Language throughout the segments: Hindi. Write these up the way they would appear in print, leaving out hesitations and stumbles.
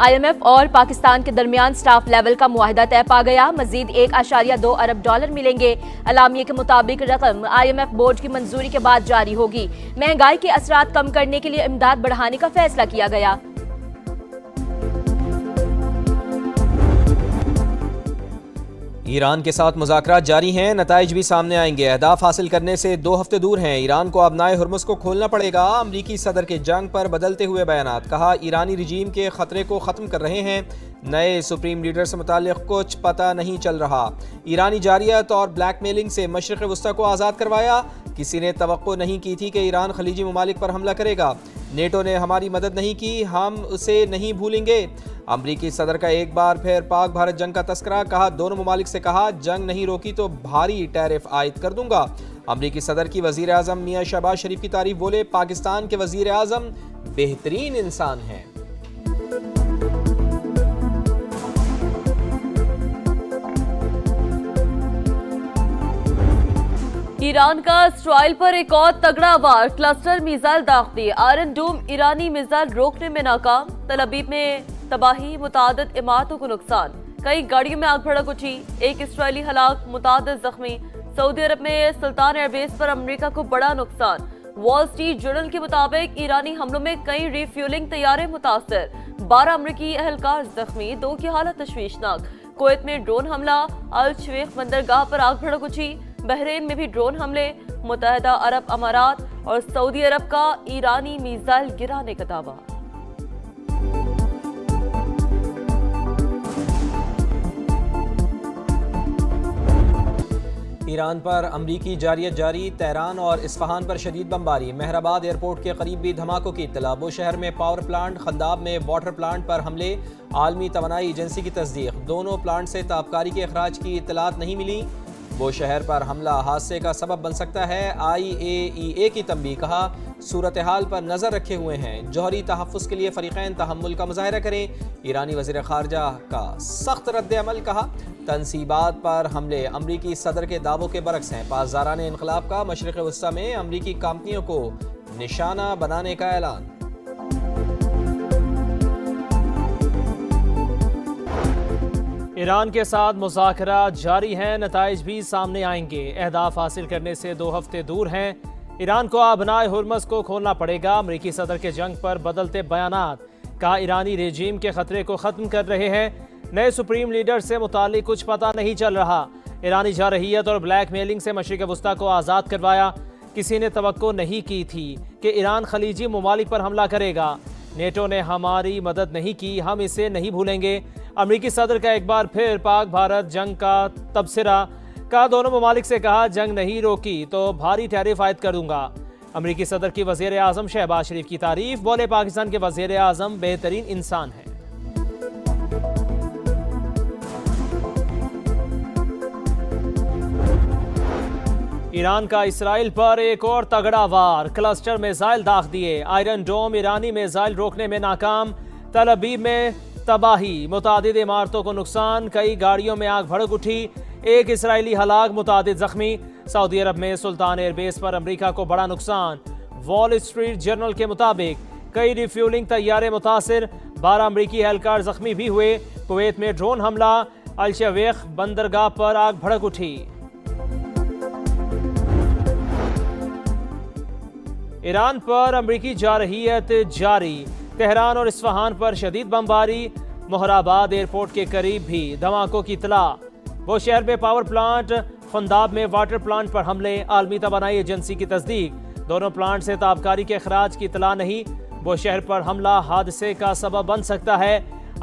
IMF और पाकिस्तान के दरमियान स्टाफ लेवल का मुआहिदा तय पा गया। मजीद 1.2 अरब डॉलर मिलेंगे। अलामिया के मुताबिक रकम IMF बोर्ड की मंजूरी के बाद जारी होगी। महंगाई के असरात कम करने के लिए इमदाद बढ़ाने का फैसला किया गया। ईरान के साथ मुज़ाकरात जारी हैं, नताइज भी सामने आएंगे। अहदाफ हासिल करने से 2 हफ्ते दूर हैं। ईरान को अबनाए हुर्मुज़ को खोलना पड़ेगा। अमरीकी सदर के जंग पर बदलते हुए बयानात। कहा, ईरानी रजीम के खतरे को ख़त्म कर रहे हैं। नए सुप्रीम लीडर से मुताल्लिक़ कुछ पता नहीं चल रहा। ईरानी जारियत और ब्लैकमेलिंग से मशरिक़ वस्ता को आज़ाद करवाया। किसी ने तवक्को नहीं की थी कि ईरान खलीजी ममालिक पर हमला करेगा। नेटो ने हमारी मदद नहीं की, हम उसे नहीं भूलेंगे। अमरीकी सदर का एक बार फिर पाक भारत जंग का तस्करा। कहा, दोनों ममालिक से कहा, जंग नहीं रोकी तो भारी टैरिफ आयद कर दूंगा। अमरीकी सदर की वज़ीर आज़म मियां शहबाज शरीफ की तारीफ। बोले, पाकिस्तान के वज़ीर आज़म बेहतरीन इंसान हैं। ईरान का इसराइल पर एक और तगड़ा वार। क्लस्टर मिसाइल दाग दी। आयरन डोम ईरानी मिसाइल रोकने में नाकाम। तल अवीव में तबाही, मुतादिद इमारतों को नुकसान। कई गाड़ियों में आग भड़क उठी। एक इसराइली हलाक, मुतादिद जख्मी। सऊदी अरब में सुल्तान एयरबेस पर अमेरिका को बड़ा नुकसान। वॉल स्ट्रीट जर्नल के मुताबिक ईरानी हमलों में कई रिफ्यूलिंग तैयारे मुतासर। 12 अमेरिकी अहलकार जख्मी, 2 की हालत तशवीशनाक। कुवैत में ड्रोन हमला। अल शेख बंदरगाह पर आग भड़क उठी। बहरीन में भी ड्रोन हमले। मुत्तहिदा अरब अमारात और सऊदी अरब का ईरानी मिसाइल गिराने का दावा। ईरान पर अमरीकी जारियत जारी। तेहरान और इस्फहान पर शदीद बमबारी। महराबाद एयरपोर्ट के करीब भी धमाकों की इत्तला। बुशहर में पावर प्लांट, खंदाब में वाटर प्लांट पर हमले। आलमी तवानाई एजेंसी की तस्दीक। दोनों प्लांट से ताबकारी के अखराज की इत्तलात नहीं मिली। बुशहर पर हमला हादसे का सबब बन सकता है। IAEA की तंबीह। कहा, सूरत हाल पर नजर रखे हुए हैं। जौहरी तहफ़्फ़ुज़ के लिए फरीक़ैन तहम्मुल का मुज़ाहिरा करें। ईरानी वज़ीर ख़ारजा का सख्त रद्द-ए-अमल। कहा, तनसीबात पर हमले अमरीकी सदर के दावों के बरक्स हैं। पासदारान इनक़लाब का मशरिक़ वस्ता में अमरीकी कंपनियों को निशाना बनाने का ऐलान। ईरान के साथ मुज़ाकरात जारी हैं, नताइज भी सामने आएंगे। अहदाफ हासिल करने से 2 हफ्ते दूर हैं। ईरान को अबनाए हुर्मुज़ को खोलना पड़ेगा। अमरीकी सदर के जंग पर बदलते बयानात। कहा, ईरानी रेजीम के खतरे को ख़त्म कर रहे हैं। नए सुप्रीम लीडर से मुताल्लिक़ कुछ पता नहीं चल रहा। ईरानी जारहियत और ब्लैकमेलिंग से मशरिक़ वस्ता को आज़ाद करवाया। किसी ने तवक्को नहीं की थी कि ईरान खलीजी ममालिक पर हमला करेगा। नेटो ने हमारी मदद नहीं की, हम इसे नहीं भूलेंगे। अमरीकी सदर का एक बार फिर पाक भारत जंग का तबसरा। कहा, दोनों ममालिक से कहा, जंग नहीं रोकी तो भारी टैरिफ आयद कर दूंगा। अमरीकी सदर की वज़ीर आज़म शहबाज शरीफ की तारीफ। बोले, पाकिस्तान के वज़ीर आज़म बेहतरीन इंसान हैं। ईरान का इसराइल पर एक और तगड़ा वार। क्लस्टर मिसाइल दाग दिए। आयरन डोम ईरानी मिसाइल रोकने में नाकाम। तल अवीव में तबाही, मुतादिद इमारतों को नुकसान। कई गाड़ियों में आग भड़क उठी। एक इसराइली हलाक, मुतादिद जख्मी। सऊदी अरब में सुल्तान एयरबेस पर अमेरिका को बड़ा नुकसान। वॉल स्ट्रीट जर्नल के मुताबिक कई रिफ्यूलिंग तैयारे मुतासर। 12 अमेरिकी एहलकार जख्मी भी हुए। कुवैत में ड्रोन हमला। अल शेख बंदरगाह पर आग भड़क उठी। ईरान पर अमरीकी जारहियत जारी। तेहरान और इस्फहान पर शदीद बमबारी। महराबाद एयरपोर्ट के करीब भी धमाकों की इत्तला। वो शहर में पावर प्लांट, खंदाब में वाटर प्लांट पर हमले। आलमी तवानाई एजेंसी की तस्दीक। दोनों प्लांट से ताबकारी के अखराज की इत्तला नहीं। वो शहर पर हमला हादसे का सबब बन सकता है।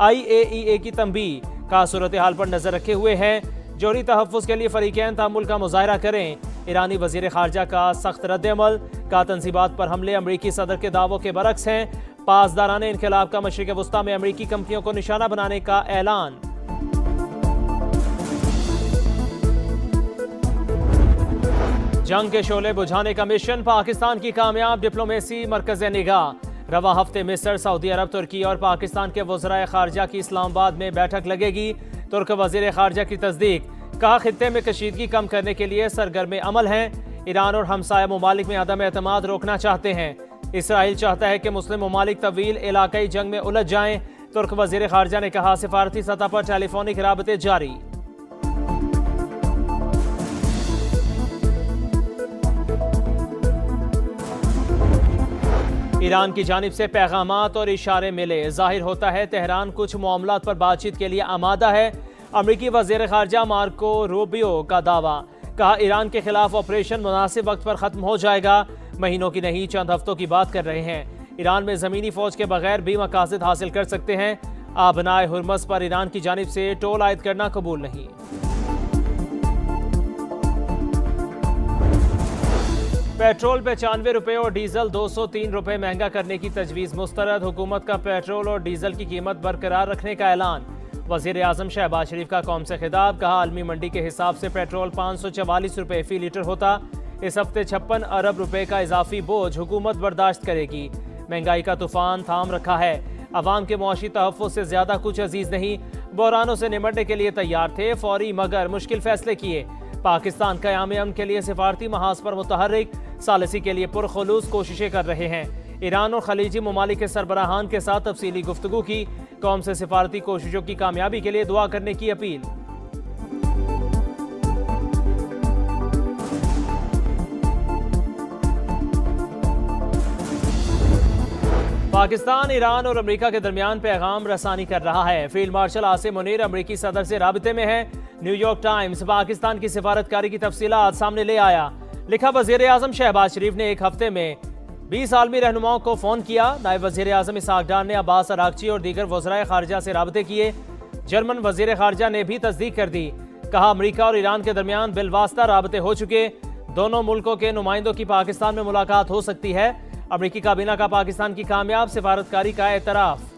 IAEA की तंबीह। का सूरत हाल पर नजर रखे हुए हैं। जौहरी तहफ़्फ़ुज़ के लिए फरीक़ैन तहम्मुल का मुज़ाहिरा करें। ईरानी वज़ीर ख़ारजा का सख्त रद्द-ए-अमल। का तनसीबात पर हमले अमरीकी सदर के दावों के बरक्स हैं। पासदारान इनक़लाब का मशरिक़ वस्ता में अमरीकी कंपनियों को निशाना बनाने का ऐलान। जंग के शोले बुझाने का मिशन। पाकिस्तान की कामयाब डिप्लोमेसी मरकज़ निगाह। रवा हफ्ते मिस्र, सऊदी अरब, तुर्की और पाकिस्तान के वज़राए ख़ारजा की इस्लामाबाद में बैठक लगेगी। तुर्क वज़ीर ख़ारजा की तस्दीक। कहा, खित्ते में कशीदगी कम करने के लिए सरगर्म अमल हैं। ईरान और हमसाया ममालिक में अदम एतमाद रोकना चाहते हैं। इसराइल चाहता है कि मुस्लिम ममालिक तवील इलाकाई जंग में उलझ जाएं। तुर्क वजीर खारजा ने कहा सिफारती सतह पर टेलीफोनिक राबते जारी। ईरान की जानिब से पैगामात और इशारे मिले, जाहिर होता है तेहरान कुछ मामलात पर बातचीत के लिए आमादा है। अमरीकी वजीर खारजा मार्को रूबियो का दावा, कहा ईरान के खिलाफ ऑपरेशन मुनासिब वक्त पर खत्म हो जाएगा। महीनों की नहीं चंद हफ्तों की बात कर रहे हैं। ईरान में जमीनी फौज के बगैर भी मकासद हासिल कर सकते हैं। आबनाए हुर्मस पर ईरान की जानिब से टोल आयद करना कबूल नहीं। पेट्रोल 95 रुपये और डीजल 203 रुपये महंगा करने की तजवीज़ मुस्तरद। हुकूमत का पेट्रोल और डीजल की कीमत बरकरार रखने का ऐलान। वज़ीर आज़म शहबाज शरीफ का कौम से खिताब, कहा आलमी मंडी के हिसाब से पेट्रोल 544 रुपये फ़ी लीटर होता। इस हफ्ते 56 अरब रुपए का इजाफी बोझ हुकूमत बर्दाश्त करेगी। महंगाई का तूफान थाम रखा है। अवाम के मुआशी तहफ़्फ़ुज़ से ज़्यादा कुछ अजीज़ नहीं। बहरानों से निमटने के लिए तैयार थे, फौरी मगर मुश्किल फ़ैसले किए। पाकिस्तान क़याम अमन के लिए सिफारती महाज पर मुतहर्रिक, सालसी के लिए पुरखुलूस कोशिशें कर रहे हैं। ईरान और खलीजी ममालिक के सरबराहान के साथ तफसीली गुफ्तगू की। कौम से सिफारती कोशिशों की कामयाबी के लिए दुआ करने की अपील। पाकिस्तान, ईरान और अमेरिका के दरमियान पैगाम रसानी कर रहा है। फील्ड मार्शल आसिम मुनीर अमेरिकी सदर से राबते में है। न्यूयॉर्क टाइम्स पाकिस्तान की सिफारतकारी की तफसीलात सामने ले आया। लिखा, वजीर आजम शहबाज शरीफ ने एक हफ्ते में 20 आलमी रहनुमाओं को फोन किया। नायब वजीर आजम इसहाक डार ने अब्बास अरागची और दीगर वज़राए खारजा से राबते किए। जर्मन वजीर खारजा ने भी तस्दीक कर दी। कहा अमेरिका और ईरान के दरमियान बिलवास्ता राबते हो चुके। दोनों मुल्कों के नुमाइंदों की पाकिस्तान में मुलाकात हो सकती है। अमेरिकी काबीना का पाकिस्तान की कामयाब सिफारतकारी का एतराफ़।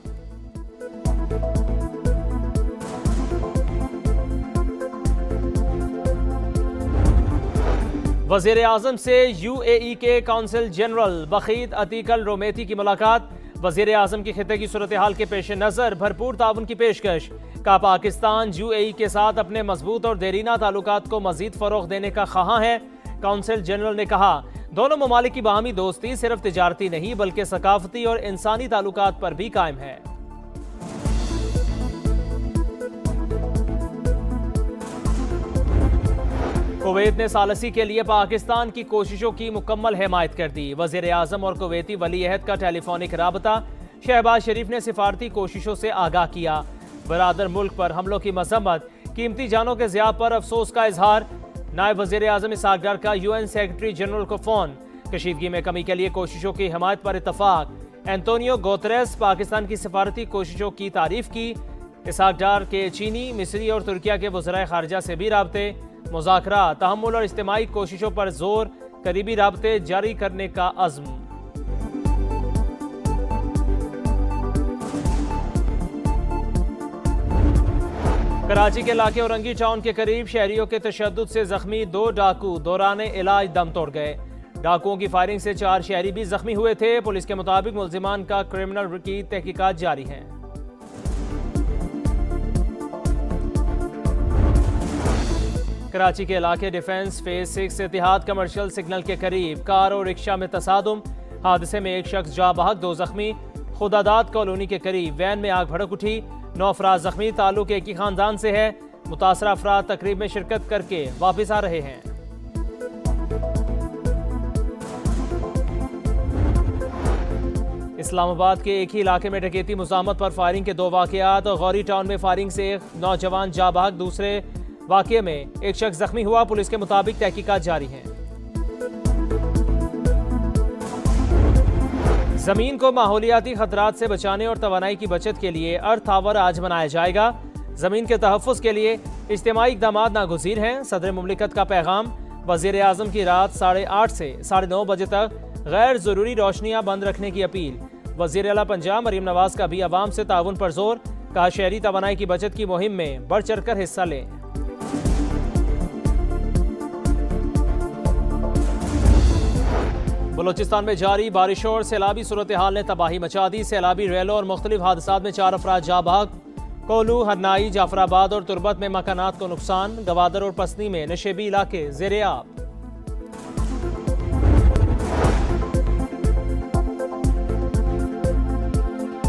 वज़ीर आज़म से UAE के कौंसल जनरल बखीत अतीक अल रोमेती की मुलाकात। वज़ीर आज़म की खिते की सूरत हाल के पेश नज़र भरपूर ताउन की पेशकश। का पाकिस्तान UAE के साथ अपने मजबूत और देरीना ताल्लुकात को मजीद फ़रोग़ देने का ख़्वाह है। कौंसल जनरल ने कहा दोनों ममालिक की बाहमी दोस्ती सिर्फ तिजारती नहीं बल्कि सकाफती और इंसानी ताल्लुकात पर भी कायम है। कुवैत ने सालसी के लिए पाकिस्तान की कोशिशों की मुकम्मल हिमायत कर दी। वज़ीर आज़म और कुवैती वली अहद का टेलीफोनिक राबता। शहबाज शरीफ ने सिफारती कोशिशों से आगाह किया। बरादर मुल्क पर हमलों की मजम्मत, कीमती जानों के ज़िया पर अफसोस का इजहार। नायब वज़ीर आज़म इसहाक डार का UN सेक्रेटरी जनरल को फ़ोन। कशीदगी में कमी के लिए कोशिशों की हिमायत पर इतफाक। एंटोनियो गुतेरेस पाकिस्तान की सिफारती कोशिशों की तारीफ की। इसहाक डार के चीनी, मिस्री और तुर्किया के वज़राए खारजा से भी राबते। मुज़ाकरा, तहम्मुल और इज्तिमाई कोशिशों पर जोर, करीबी राबते जारी करने का अज़्म। कराची के इलाके औरंगी टाउन के करीब शहरियों के तशद्दुद से जख्मी 2 डाकू दौरान इलाज दम तोड़ गए। डाकुओं की फायरिंग से 4 शहरी भी जख्मी हुए थे। पुलिस के मुताबिक मुल्जिमान का क्रिमिनल की तहकीकात जारी है। कराची के इलाके डिफेंस फेज 6 इतिहाद कमर्शियल सिग्नल के करीब कार और रिक्शा में तसादुम। हादसे में एक शख्स जा बहक, 2 जख्मी। खुदादाद कॉलोनी के करीब वैन में आग भड़क उठी। 9 अफराद जख्मी, ताल्लुक एक ही खानदान से है। मुतासरा अफराद तकरीब में शिरकत करके वापस आ रहे हैं। इस्लामाबाद के एक ही इलाके में डकैती मुज़ाहमत पर फायरिंग के 2 वाक़यात। गौरी टाउन में फायरिंग से एक नौजवान जा बहक, दूसरे वाक़ये में एक शख्स जख्मी हुआ। पुलिस के मुताबिक तहकीकात जारी हैं। जमीन को माहौलियाती खतरात से बचाने और तवानाई की बचत के लिए अर्थ आवर आज मनाया जाएगा। जमीन के तहफ़्फ़ुज़ के लिए इज्तिमाई इक़दाम नागुज़ीर हैं। सदर मुमलिकत का पैगाम। वज़ीर आज़म की रात 8:30 से 9:30 बजे तक गैर ज़रूरी रोशनियाँ बंद रखने की अपील। वज़ीर आला पंजाब मरीम नवाज का भी अवाम से ताउन पर जोर। कहा शहरी तवानाई की बचत की मुहिम में बढ़ चढ़ कर हिस्सा लें। बलोचिस्तान में जारी बारिश और सैलाबी सूरत हाल ने तबाही मचा दी। सैलाबी रेलों और मुख्तलिफ हादसात में 4 अफराद जा बहक। कोलू, हरनाई, जाफराबाद और तुरबत में मकानात को नुकसान। गवादर और पसनी में नशेबी इलाके ज़ेरे आब।